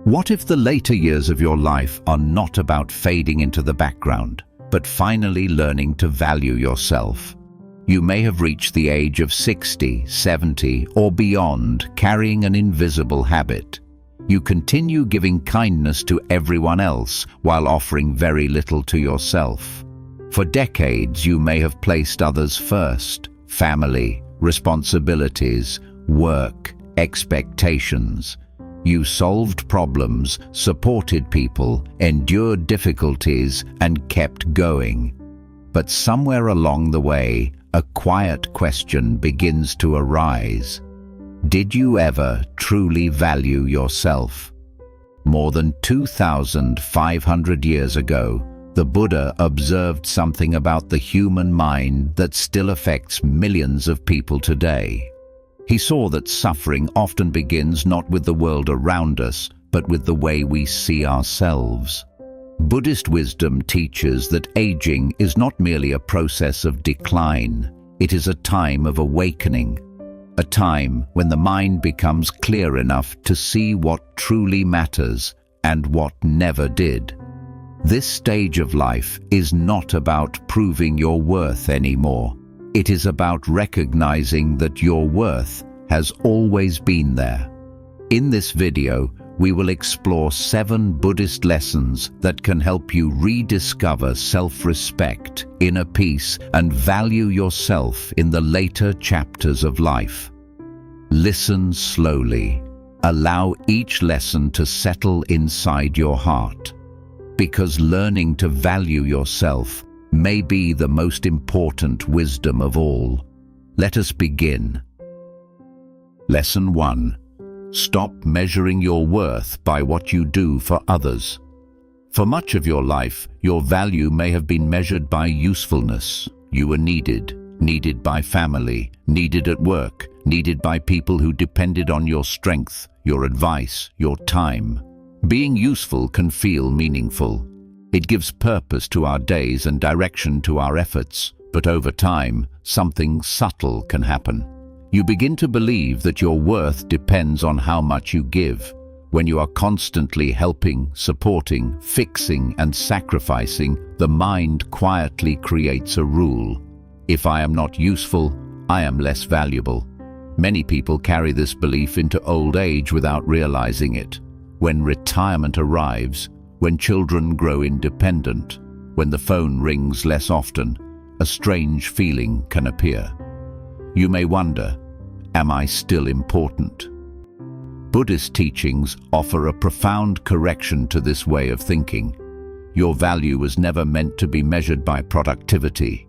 What if the later years of your life are not about fading into the background, but finally learning to value yourself? You may have reached the age of 60, 70, or beyond, carrying an invisible habit. You continue giving kindness to everyone else while offering very little to yourself. For decades, you may have placed others first: family, responsibilities, work, expectations. You solved problems, supported people, endured difficulties, and kept going. But somewhere along the way, a quiet question begins to arise. Did you ever truly value yourself? More than 2,500 years ago, the Buddha observed something about the human mind that still affects millions of people today. He saw that suffering often begins not with the world around us, but with the way we see ourselves. Buddhist wisdom teaches that aging is not merely a process of decline. It is a time of awakening, a time when the mind becomes clear enough to see what truly matters and what never did. This stage of life is not about proving your worth anymore. It is about recognizing that your worth has always been there. In this video, we will explore 7 Buddhist lessons that can help you rediscover self-respect, inner peace, and value yourself in the later chapters of life. Listen slowly. Allow each lesson to settle inside your heart, because learning to value yourself may be the most important wisdom of all. Let us begin. Lesson 1. Stop measuring your worth by what you do for others. For much of your life, your value may have been measured by usefulness. You were needed by family, needed at work, needed by people who depended on your strength, your advice, your time. Being useful can feel meaningful. It gives purpose to our days and direction to our efforts, but over time, something subtle can happen. You begin to believe that your worth depends on how much you give. When you are constantly helping, supporting, fixing, and sacrificing, the mind quietly creates a rule. If I am not useful, I am less valuable. Many people carry this belief into old age without realizing it. When retirement arrives, when children grow independent, when the phone rings less often, a strange feeling can appear. You may wonder, am I still important? Buddhist teachings offer a profound correction to this way of thinking. Your value was never meant to be measured by productivity.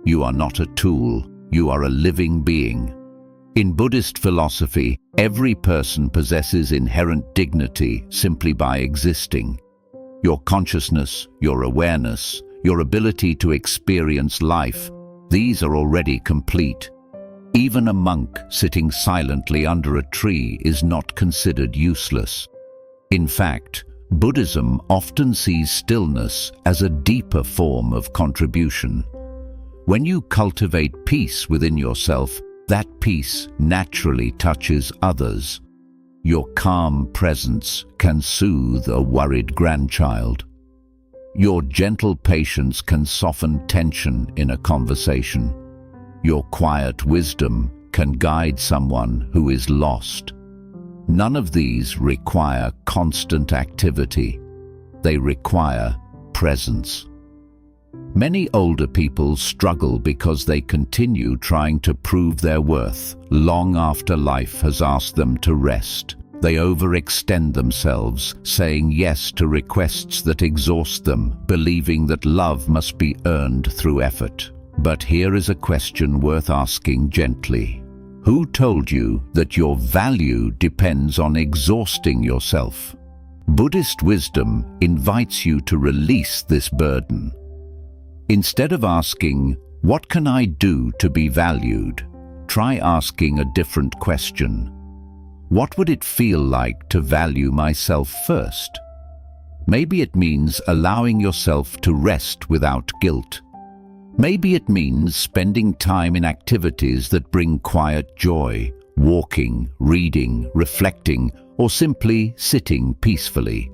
You are not a tool, you are a living being. In Buddhist philosophy, every person possesses inherent dignity simply by existing. Your consciousness, your awareness, your ability to experience life, these are already complete. Even a monk sitting silently under a tree is not considered useless. In fact, Buddhism often sees stillness as a deeper form of contribution. When you cultivate peace within yourself, that peace naturally touches others. Your calm presence can soothe a worried grandchild. Your gentle patience can soften tension in a conversation. Your quiet wisdom can guide someone who is lost. None of these require constant activity. They require presence. Many older people struggle because they continue trying to prove their worth long after life has asked them to rest. They overextend themselves, saying yes to requests that exhaust them, believing that love must be earned through effort. But here is a question worth asking gently. Who told you that your value depends on exhausting yourself? Buddhist wisdom invites you to release this burden. Instead of asking, "What can I do to be valued?" try asking a different question. What would it feel like to value myself first? Maybe it means allowing yourself to rest without guilt. Maybe it means spending time in activities that bring quiet joy, walking, reading, reflecting, or simply sitting peacefully.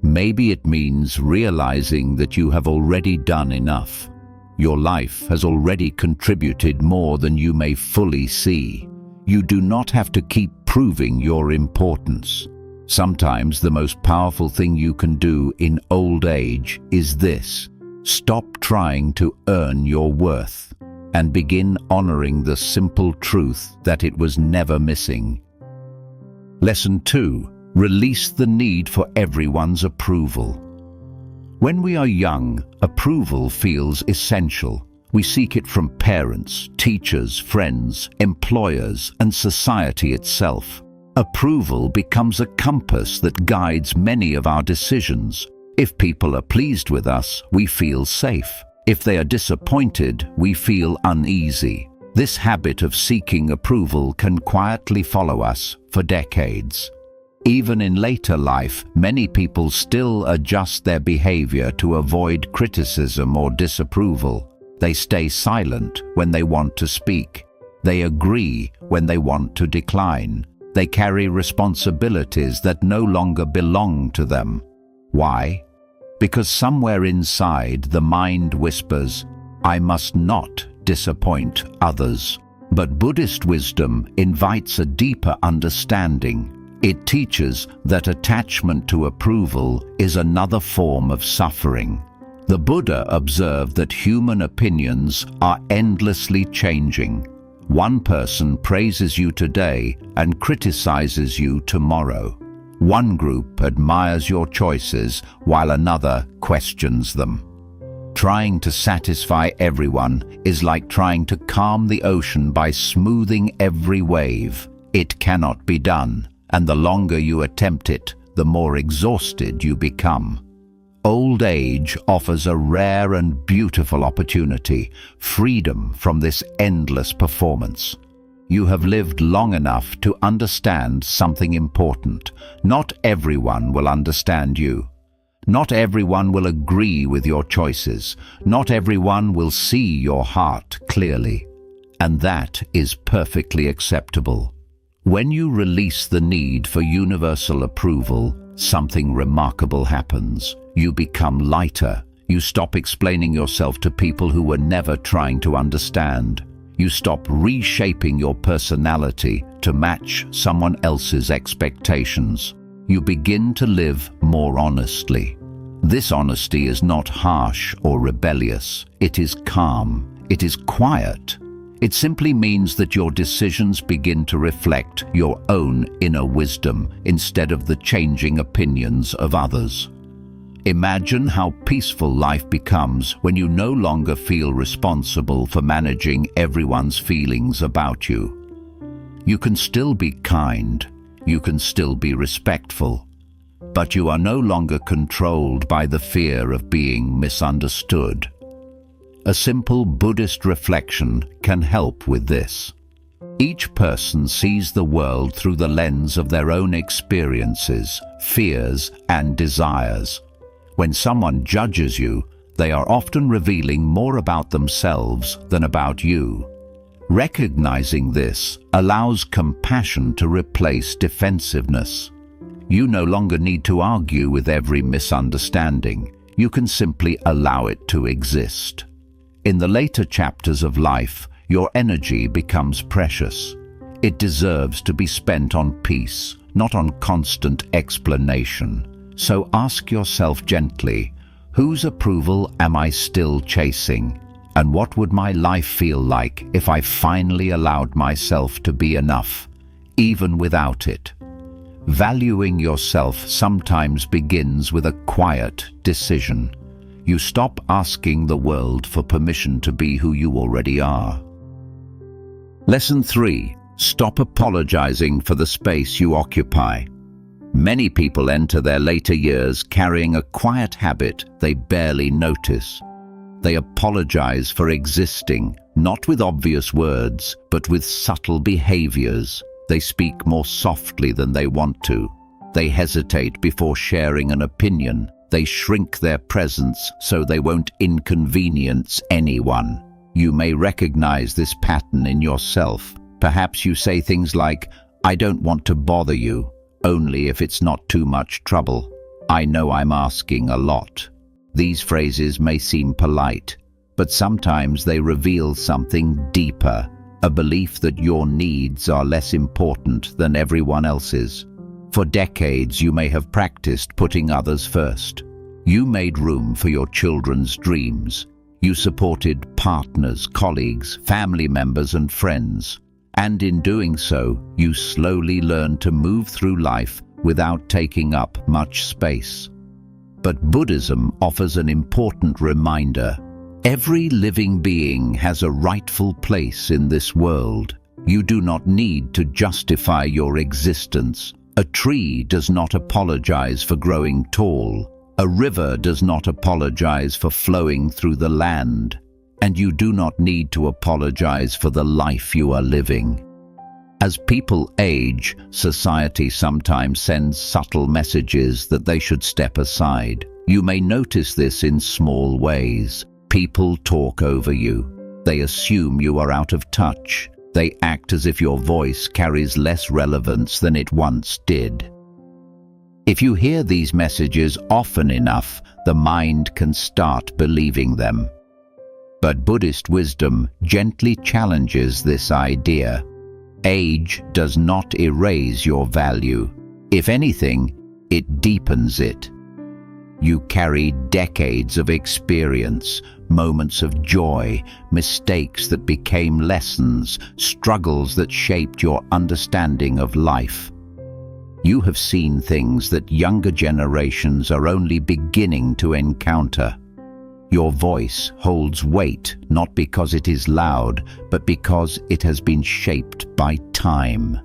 Maybe it means realizing that you have already done enough. Your life has already contributed more than you may fully see. You do not have to keep proving your importance. Sometimes the most powerful thing you can do in old age is this: stop trying to earn your worth and begin honoring the simple truth that it was never missing. Lesson 2. Release the need for everyone's approval. When we are young, approval feels essential. We seek it from parents, teachers, friends, employers, and society itself. Approval becomes a compass that guides many of our decisions. If people are pleased with us, we feel safe. If they are disappointed, we feel uneasy. This habit of seeking approval can quietly follow us for decades. Even in later life, many people still adjust their behavior to avoid criticism or disapproval. They stay silent when they want to speak. They agree when they want to decline. They carry responsibilities that no longer belong to them. Why? Because somewhere inside the mind whispers, "I must not disappoint others." But Buddhist wisdom invites a deeper understanding. It teaches that attachment to approval is another form of suffering. The Buddha observed that human opinions are endlessly changing. One person praises you today and criticizes you tomorrow. One group admires your choices while another questions them. Trying to satisfy everyone is like trying to calm the ocean by smoothing every wave. It cannot be done, and the longer you attempt it, the more exhausted you become. Old age offers a rare and beautiful opportunity, freedom from this endless performance. You have lived long enough to understand something important. Not everyone will understand you. Not everyone will agree with your choices. Not everyone will see your heart clearly. And that is perfectly acceptable. When you release the need for universal approval, something remarkable happens. You become lighter. You stop explaining yourself to people who were never trying to understand. You stop reshaping your personality to match someone else's expectations. You begin to live more honestly. This honesty is not harsh or rebellious. It is calm. It is quiet. It simply means that your decisions begin to reflect your own inner wisdom instead of the changing opinions of others. Imagine how peaceful life becomes when you no longer feel responsible for managing everyone's feelings about you. You can still be kind, you can still be respectful, but you are no longer controlled by the fear of being misunderstood. A simple Buddhist reflection can help with this. Each person sees the world through the lens of their own experiences, fears, and desires. When someone judges you, they are often revealing more about themselves than about you. Recognizing this allows compassion to replace defensiveness. You no longer need to argue with every misunderstanding. You can simply allow it to exist. In the later chapters of life, your energy becomes precious. It deserves to be spent on peace, not on constant explanation. So ask yourself gently, whose approval am I still chasing? And what would my life feel like if I finally allowed myself to be enough, even without it? Valuing yourself sometimes begins with a quiet decision. You stop asking the world for permission to be who you already are. Lesson 3. Stop apologizing for the space you occupy. Many people enter their later years carrying a quiet habit they barely notice. They apologize for existing, not with obvious words, but with subtle behaviors. They speak more softly than they want to. They hesitate before sharing an opinion. They shrink their presence so they won't inconvenience anyone. You may recognize this pattern in yourself. Perhaps you say things like, "I don't want to bother you," only if it's not too much trouble. I know I'm asking a lot. These phrases may seem polite, but sometimes they reveal something deeper, a belief that your needs are less important than everyone else's. For decades, you may have practiced putting others first. You made room for your children's dreams. You supported partners, colleagues, family members, and friends. And in doing so, you slowly learned to move through life without taking up much space. But Buddhism offers an important reminder. Every living being has a rightful place in this world. You do not need to justify your existence. A tree does not apologize for growing tall. A river does not apologize for flowing through the land. And you do not need to apologize for the life you are living. As people age, society sometimes sends subtle messages that they should step aside. You may notice this in small ways. People talk over you. They assume you are out of touch. They act as if your voice carries less relevance than it once did. If you hear these messages often enough, the mind can start believing them. But Buddhist wisdom gently challenges this idea. Age does not erase your value. If anything, it deepens it. You carry decades of experience, moments of joy, mistakes that became lessons, struggles that shaped your understanding of life. You have seen things that younger generations are only beginning to encounter. Your voice holds weight not because it is loud, but because it has been shaped by time.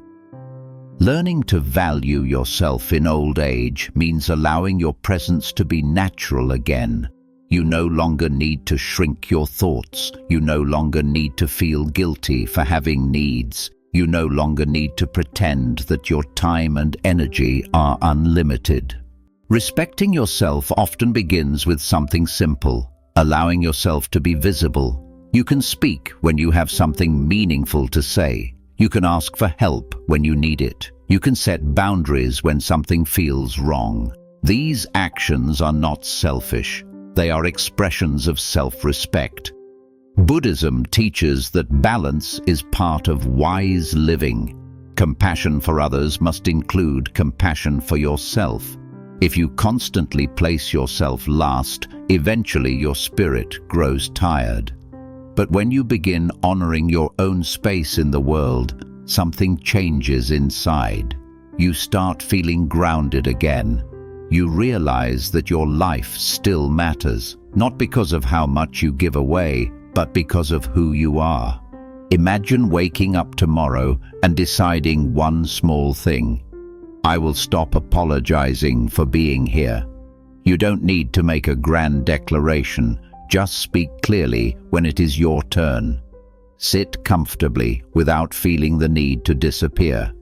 Learning to value yourself in old age means allowing your presence to be natural again. You no longer need to shrink your thoughts. You no longer need to feel guilty for having needs. You no longer need to pretend that your time and energy are unlimited. Respecting yourself often begins with something simple. Allowing yourself to be visible. You can speak when you have something meaningful to say. You can ask for help when you need it. You can set boundaries when something feels wrong. These actions are not selfish. They are expressions of self-respect. Buddhism teaches that balance is part of wise living. Compassion for others must include compassion for yourself. If you constantly place yourself last, eventually your spirit grows tired. But when you begin honoring your own space in the world, something changes inside. You start feeling grounded again. You realize that your life still matters, not because of how much you give away, but because of who you are. Imagine waking up tomorrow and deciding one small thing. I will stop apologizing for being here. You don't need to make a grand declaration. Just speak clearly when it is your turn. Sit comfortably without feeling the need to disappear.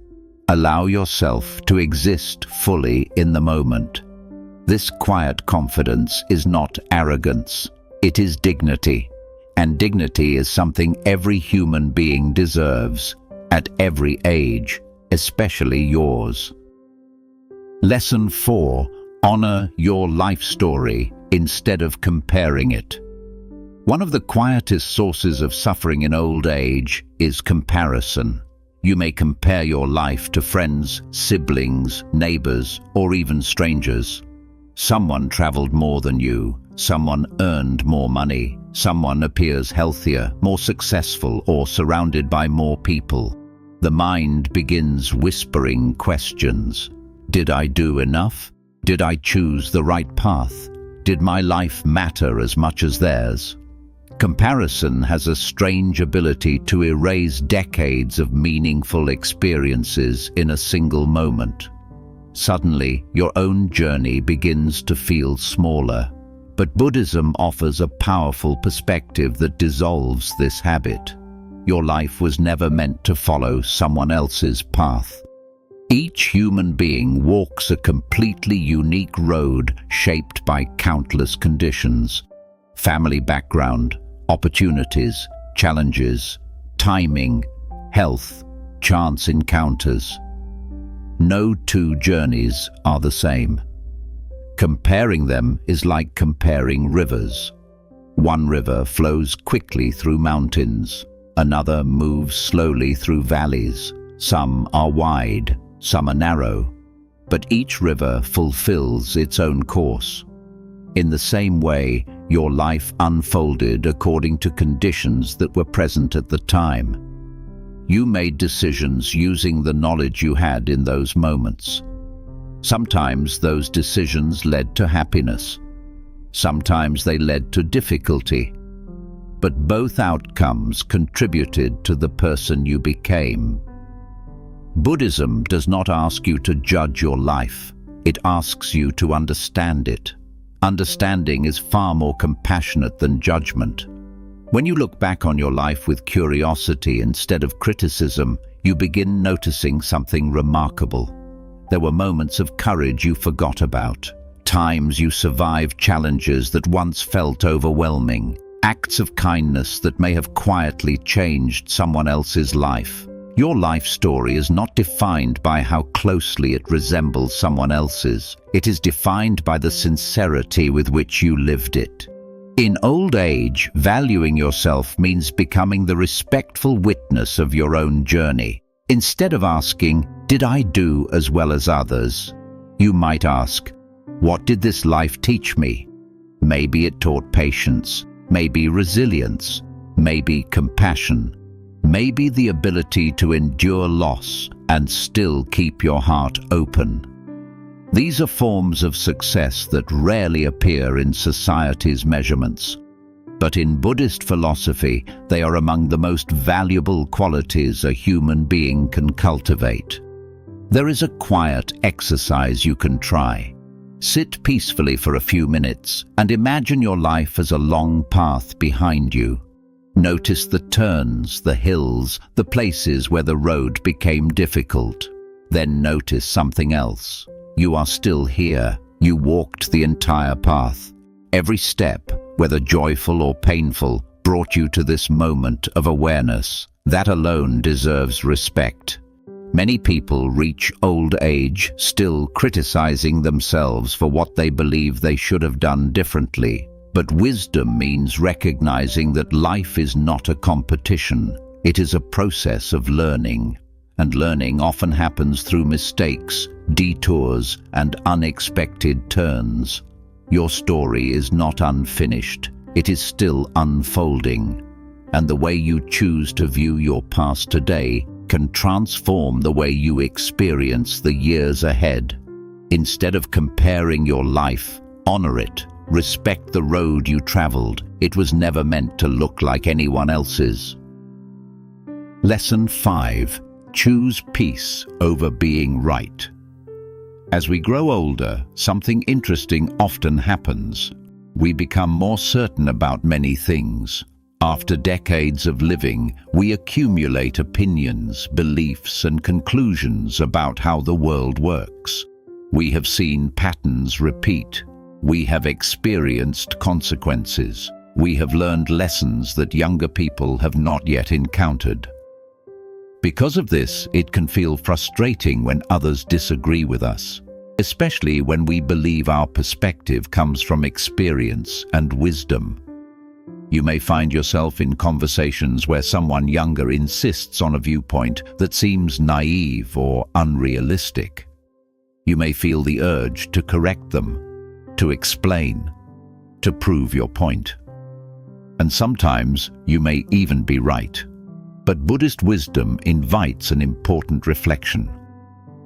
Allow yourself to exist fully in the moment. This quiet confidence is not arrogance. It is dignity. And dignity is something every human being deserves, at every age, especially yours. Lesson 4. Honor your life story instead of comparing it. One of the quietest sources of suffering in old age is comparison. You may compare your life to friends, siblings, neighbors, or even strangers. Someone traveled more than you. Someone earned more money. Someone appears healthier, more successful, or surrounded by more people. The mind begins whispering questions. Did I do enough? Did I choose the right path? Did my life matter as much as theirs? Comparison has a strange ability to erase decades of meaningful experiences in a single moment. Suddenly, your own journey begins to feel smaller. But Buddhism offers a powerful perspective that dissolves this habit. Your life was never meant to follow someone else's path. Each human being walks a completely unique road shaped by countless conditions. Family background, opportunities, challenges, timing, health, chance encounters. No two journeys are the same. Comparing them is like comparing rivers. One river flows quickly through mountains, another moves slowly through valleys. Some are wide, some are narrow, but each river fulfills its own course. In the same way, your life unfolded according to conditions that were present at the time. You made decisions using the knowledge you had in those moments. Sometimes those decisions led to happiness. Sometimes they led to difficulty. But both outcomes contributed to the person you became. Buddhism does not ask you to judge your life. It asks you to understand it. Understanding is far more compassionate than judgment. When you look back on your life with curiosity instead of criticism, you begin noticing something remarkable. There were moments of courage you forgot about, times you survived challenges that once felt overwhelming, acts of kindness that may have quietly changed someone else's life. Your life story is not defined by how closely it resembles someone else's. It is defined by the sincerity with which you lived it. In old age, valuing yourself means becoming the respectful witness of your own journey. Instead of asking, "Did I do as well as others?" you might ask, "What did this life teach me?" Maybe it taught patience, maybe resilience, maybe compassion, maybe the ability to endure loss and still keep your heart open. These are forms of success that rarely appear in society's measurements. But in Buddhist philosophy, they are among the most valuable qualities a human being can cultivate. There is a quiet exercise you can try. Sit peacefully for a few minutes and imagine your life as a long path behind you. Notice the turns, the hills, the places where the road became difficult. Then notice something else. You are still here. You walked the entire path. Every step, whether joyful or painful, brought you to this moment of awareness. That alone deserves respect. Many people reach old age still criticizing themselves for what they believe they should have done differently. But wisdom means recognizing that life is not a competition. It is a process of learning. And learning often happens through mistakes, detours, and unexpected turns. Your story is not unfinished. It is still unfolding. And the way you choose to view your past today can transform the way you experience the years ahead. Instead of comparing your life, honor it. Respect the road you traveled. It was never meant to look like anyone else's. Lesson 5. Choose peace over being right. As we grow older, something interesting often happens. We become more certain about many things. After decades of living, we accumulate opinions, beliefs, and conclusions about how the world works. We have seen patterns repeat. We have experienced consequences. We have learned lessons that younger people have not yet encountered. Because of this, it can feel frustrating when others disagree with us, especially when we believe our perspective comes from experience and wisdom. You may find yourself in conversations where someone younger insists on a viewpoint that seems naive or unrealistic. You may feel the urge to correct them, to explain, to prove your point. And sometimes you may even be right. But Buddhist wisdom invites an important reflection.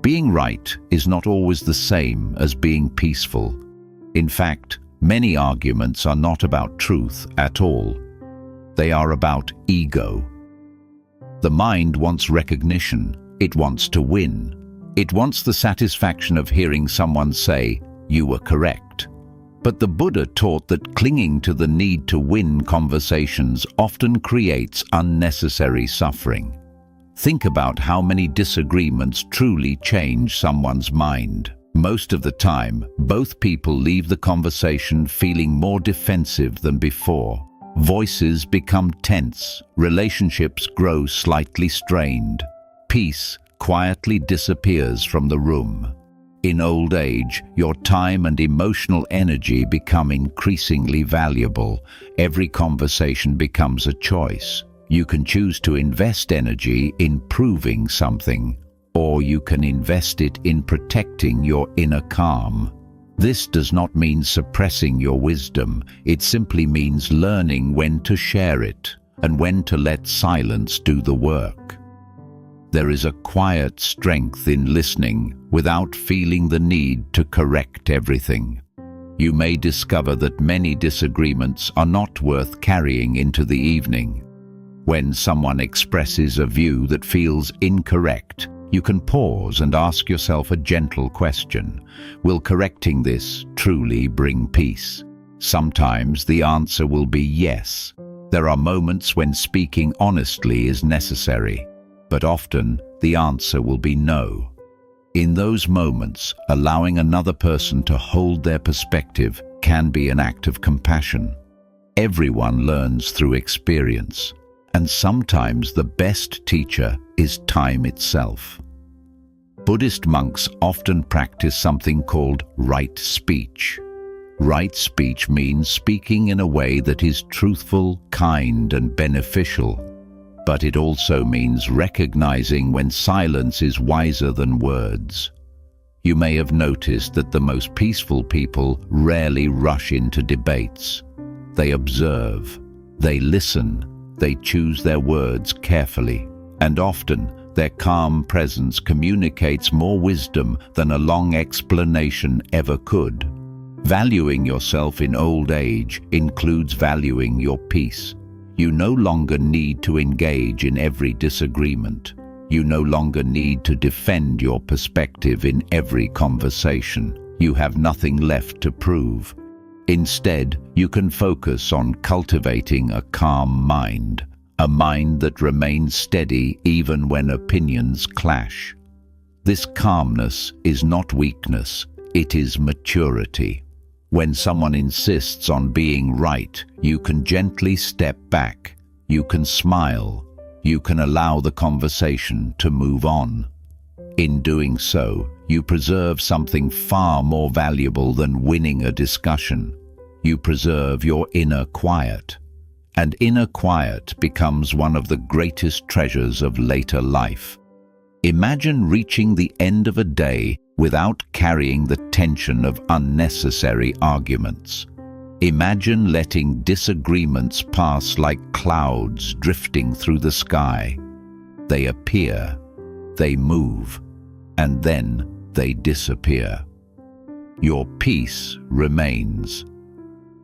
Being right is not always the same as being peaceful. In fact, many arguments are not about truth at all. They are about ego. The mind wants recognition. It wants to win. It wants the satisfaction of hearing someone say, "You were correct." But the Buddha taught that clinging to the need to win conversations often creates unnecessary suffering. Think about how many disagreements truly change someone's mind. Most of the time, both people leave the conversation feeling more defensive than before. Voices become tense, relationships grow slightly strained. Peace, quietly disappears from the room. In old age, your time and emotional energy become increasingly valuable. Every conversation becomes a choice. You can choose to invest energy in proving something, or you can invest it in protecting your inner calm. This does not mean suppressing your wisdom. It simply means learning when to share it and when to let silence do the work. There is a quiet strength in listening without feeling the need to correct everything. You may discover that many disagreements are not worth carrying into the evening. When someone expresses a view that feels incorrect, you can pause and ask yourself a gentle question. Will correcting this truly bring peace? Sometimes the answer will be yes. There are moments when speaking honestly is necessary, but often the answer will be no. In those moments, allowing another person to hold their perspective can be an act of compassion. Everyone learns through experience, and sometimes the best teacher is time itself. Buddhist monks often practice something called right speech. Right speech means speaking in a way that is truthful, kind, and beneficial. But it also means recognizing when silence is wiser than words. You may have noticed that the most peaceful people rarely rush into debates. They observe, they listen, they choose their words carefully, and often their calm presence communicates more wisdom than a long explanation ever could. Valuing yourself in old age includes valuing your peace. You no longer need to engage in every disagreement. You no longer need to defend your perspective in every conversation. You have nothing left to prove. Instead, you can focus on cultivating a calm mind, a mind that remains steady even when opinions clash. This calmness is not weakness, it is maturity. When someone insists on being right, you can gently step back. You can smile. You can allow the conversation to move on. In doing so, you preserve something far more valuable than winning a discussion. You preserve your inner quiet. And inner quiet becomes one of the greatest treasures of later life. Imagine reaching the end of a day without carrying the tension of unnecessary arguments. Imagine letting disagreements pass like clouds drifting through the sky. They appear, they move, and then they disappear. Your peace remains.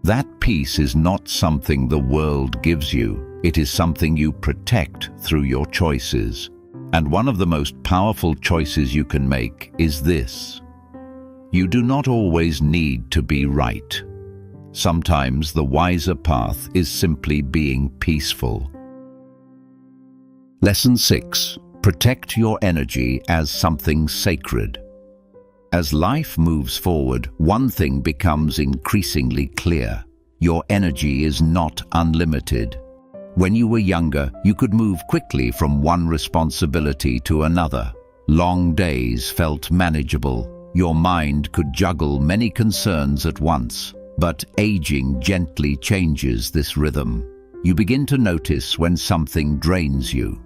That peace is not something the world gives you. It is something you protect through your choices. And one of the most powerful choices you can make is this. You do not always need to be right. Sometimes the wiser path is simply being peaceful. Lesson 6. Protect your energy as something sacred. As life moves forward, one thing becomes increasingly clear. Your energy is not unlimited. When you were younger, you could move quickly from one responsibility to another. Long days felt manageable. Your mind could juggle many concerns at once. But aging gently changes this rhythm. You begin to notice when something drains you.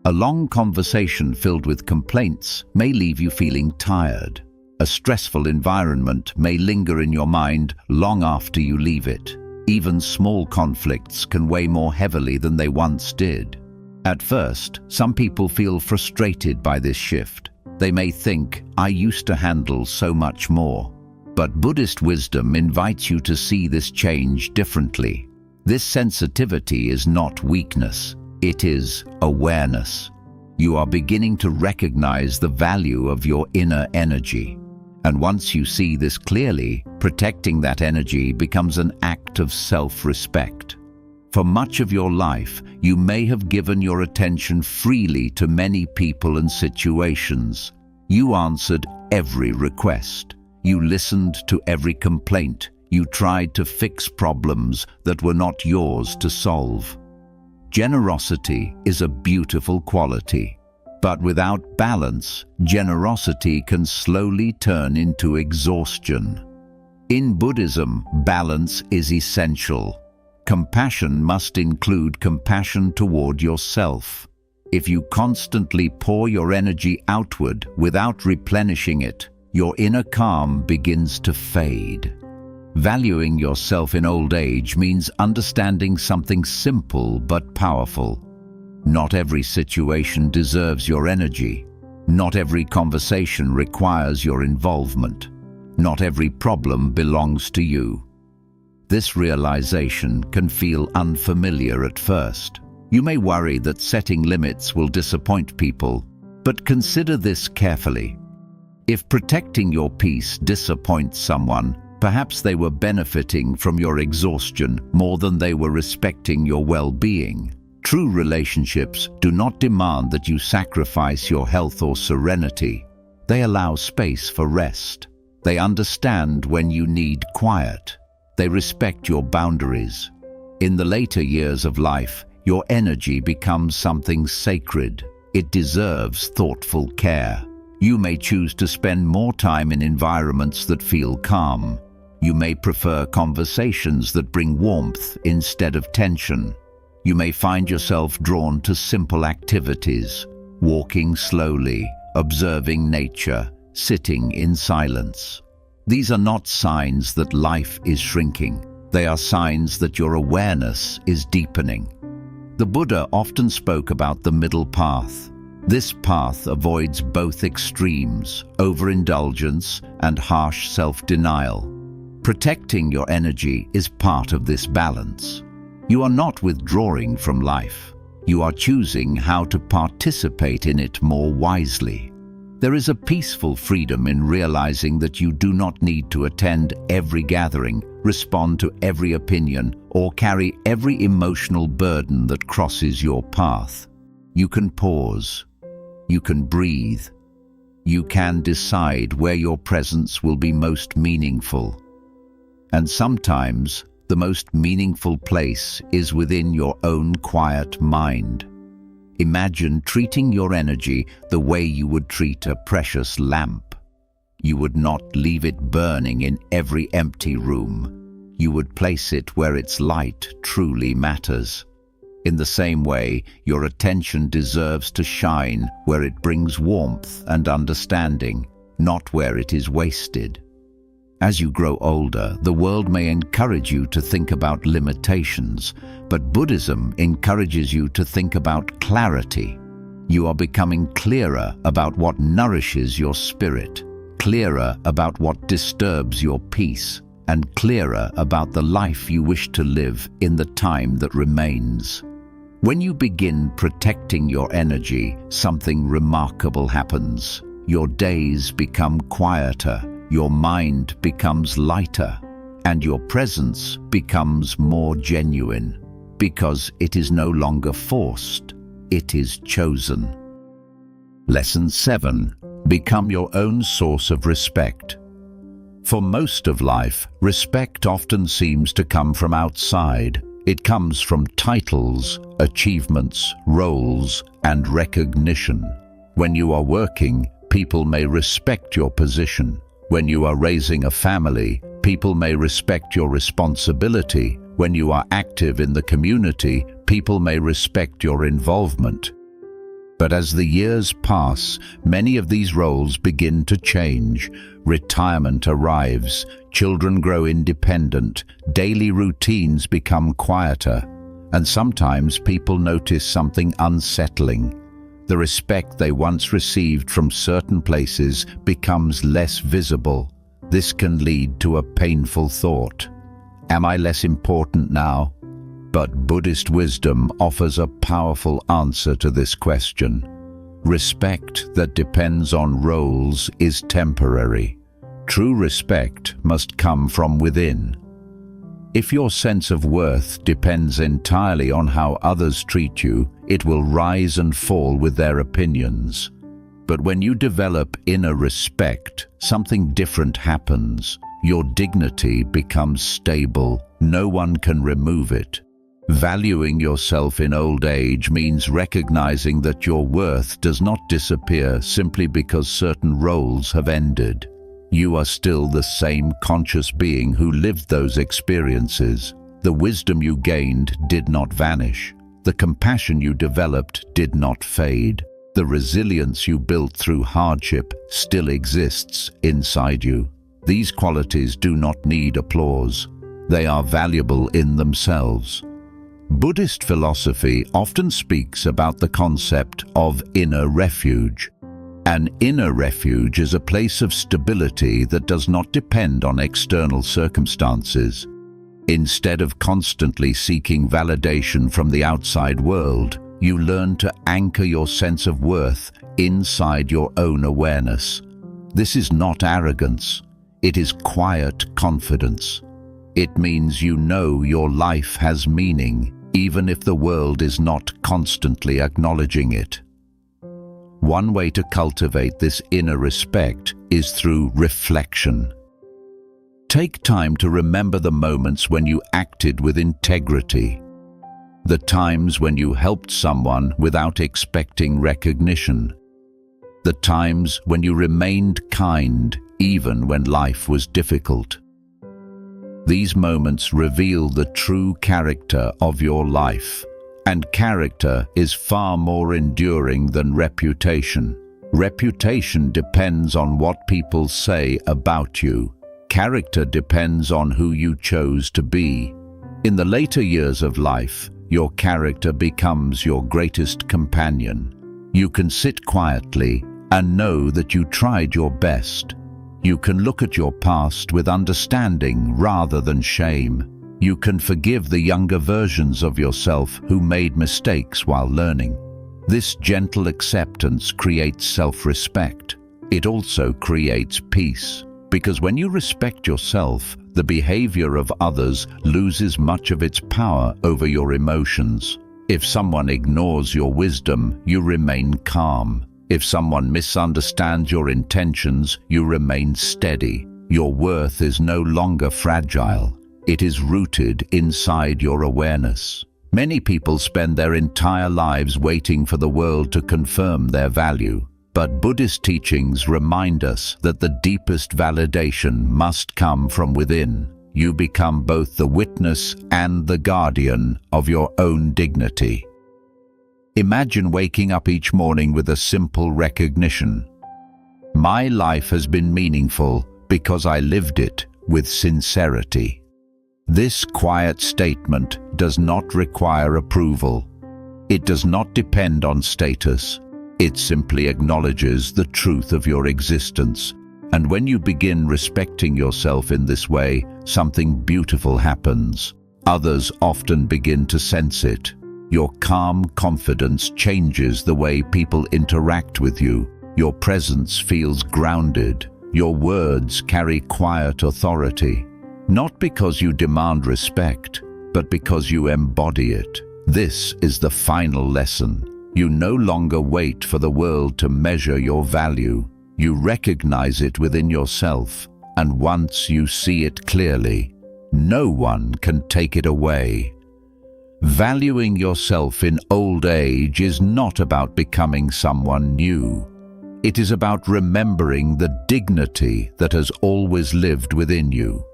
A long conversation filled with complaints may leave you feeling tired. A stressful environment may linger in your mind long after you leave it. Even small conflicts can weigh more heavily than they once did. At first, some people feel frustrated by this shift. They may think, I used to handle so much more. But Buddhist wisdom invites you to see this change differently. This sensitivity is not weakness, it is awareness. You are beginning to recognize the value of your inner energy. And once you see this clearly, protecting that energy becomes an act of self-respect. For much of your life, you may have given your attention freely to many people and situations. You answered every request. You listened to every complaint. You tried to fix problems that were not yours to solve. Generosity is a beautiful quality. But without balance, generosity can slowly turn into exhaustion. In Buddhism, balance is essential. Compassion must include compassion toward yourself. If you constantly pour your energy outward without replenishing it, your inner calm begins to fade. Valuing yourself in old age means understanding something simple but powerful. Not every situation deserves your energy. Not every conversation requires your involvement. Not every problem belongs to you. This realization can feel unfamiliar at first. You may worry that setting limits will disappoint people, but consider this carefully. If protecting your peace disappoints someone, perhaps they were benefiting from your exhaustion more than they were respecting your well-being. True relationships do not demand that you sacrifice your health or serenity. They allow space for rest. They understand when you need quiet. They respect your boundaries. In the later years of life, your energy becomes something sacred. It deserves thoughtful care. You may choose to spend more time in environments that feel calm. You may prefer conversations that bring warmth instead of tension. You may find yourself drawn to simple activities, walking slowly, observing nature, sitting in silence. These are not signs that life is shrinking. They are signs that your awareness is deepening. The Buddha often spoke about the middle path. This path avoids both extremes, overindulgence and harsh self-denial. Protecting your energy is part of this balance. You are not withdrawing from life. You are choosing how to participate in it more wisely. There is a peaceful freedom in realizing that you do not need to attend every gathering, respond to every opinion, or carry every emotional burden that crosses your path. You can pause. You can breathe. You can decide where your presence will be most meaningful. And sometimes, the most meaningful place is within your own quiet mind. Imagine treating your energy the way you would treat a precious lamp. You would not leave it burning in every empty room. You would place it where its light truly matters. In the same way, your attention deserves to shine where it brings warmth and understanding, not where it is wasted. As you grow older, the world may encourage you to think about limitations, but Buddhism encourages you to think about clarity. You are becoming clearer about what nourishes your spirit, clearer about what disturbs your peace, and clearer about the life you wish to live in the time that remains. When you begin protecting your energy, something remarkable happens. Your days become quieter. Your mind becomes lighter, and your presence becomes more genuine, because it is no longer forced, it is chosen. Lesson 7. Become your own source of respect. For most of life, respect often seems to come from outside. It comes from titles, achievements, roles, and recognition. When you are working, people may respect your position. When you are raising a family, people may respect your responsibility. When you are active in the community, people may respect your involvement. But as the years pass, many of these roles begin to change. Retirement arrives, children grow independent, daily routines become quieter, and sometimes people notice something unsettling. The respect they once received from certain places becomes less visible. This can lead to a painful thought. Am I less important now? But Buddhist wisdom offers a powerful answer to this question. Respect that depends on roles is temporary. True respect must come from within. If your sense of worth depends entirely on how others treat you, it will rise and fall with their opinions. But when you develop inner respect, something different happens. Your dignity becomes stable. No one can remove it. Valuing yourself in old age means recognizing that your worth does not disappear simply because certain roles have ended. You are still the same conscious being who lived those experiences. The wisdom you gained did not vanish. The compassion you developed did not fade. The resilience you built through hardship still exists inside you. These qualities do not need applause. They are valuable in themselves. Buddhist philosophy often speaks about the concept of inner refuge. An inner refuge is a place of stability that does not depend on external circumstances. Instead of constantly seeking validation from the outside world, you learn to anchor your sense of worth inside your own awareness. This is not arrogance. It is quiet confidence. It means you know your life has meaning, even if the world is not constantly acknowledging it. One way to cultivate this inner respect is through reflection. Take time to remember the moments when you acted with integrity, the times when you helped someone without expecting recognition, the times when you remained kind even when life was difficult. These moments reveal the true character of your life, and character is far more enduring than reputation. Reputation depends on what people say about you. Character depends on who you chose to be. In the later years of life, your character becomes your greatest companion. You can sit quietly and know that you tried your best. You can look at your past with understanding rather than shame. You can forgive the younger versions of yourself who made mistakes while learning. This gentle acceptance creates self-respect. It also creates peace, because when you respect yourself, the behavior of others loses much of its power over your emotions. If someone ignores your wisdom, you remain calm. If someone misunderstands your intentions, you remain steady. Your worth is no longer fragile. It is rooted inside your awareness. Many people spend their entire lives waiting for the world to confirm their value. But Buddhist teachings remind us that the deepest validation must come from within. You become both the witness and the guardian of your own dignity. Imagine waking up each morning with a simple recognition. My life has been meaningful because I lived it with sincerity. This quiet statement does not require approval. It does not depend on status. It simply acknowledges the truth of your existence. And when you begin respecting yourself in this way, something beautiful happens. Others often begin to sense it. Your calm confidence changes the way people interact with you. Your presence feels grounded. Your words carry quiet authority. Not because you demand respect, but because you embody it. This is the final lesson. You no longer wait for the world to measure your value. You recognize it within yourself, and once you see it clearly, no one can take it away. Valuing yourself in old age is not about becoming someone new. It is about remembering the dignity that has always lived within you.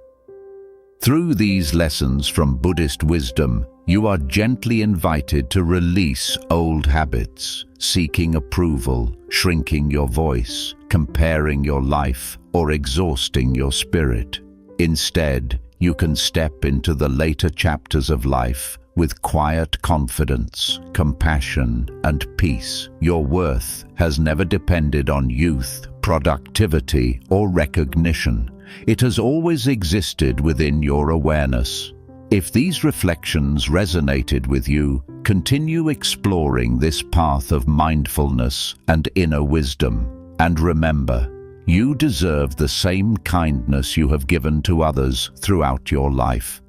Through these lessons from Buddhist wisdom, you are gently invited to release old habits, seeking approval, shrinking your voice, comparing your life, or exhausting your spirit. Instead, you can step into the later chapters of life with quiet confidence, compassion, and peace. Your worth has never depended on youth, productivity, or recognition. It has always existed within your awareness. If these reflections resonated with you, continue exploring this path of mindfulness and inner wisdom. And remember, you deserve the same kindness you have given to others throughout your life.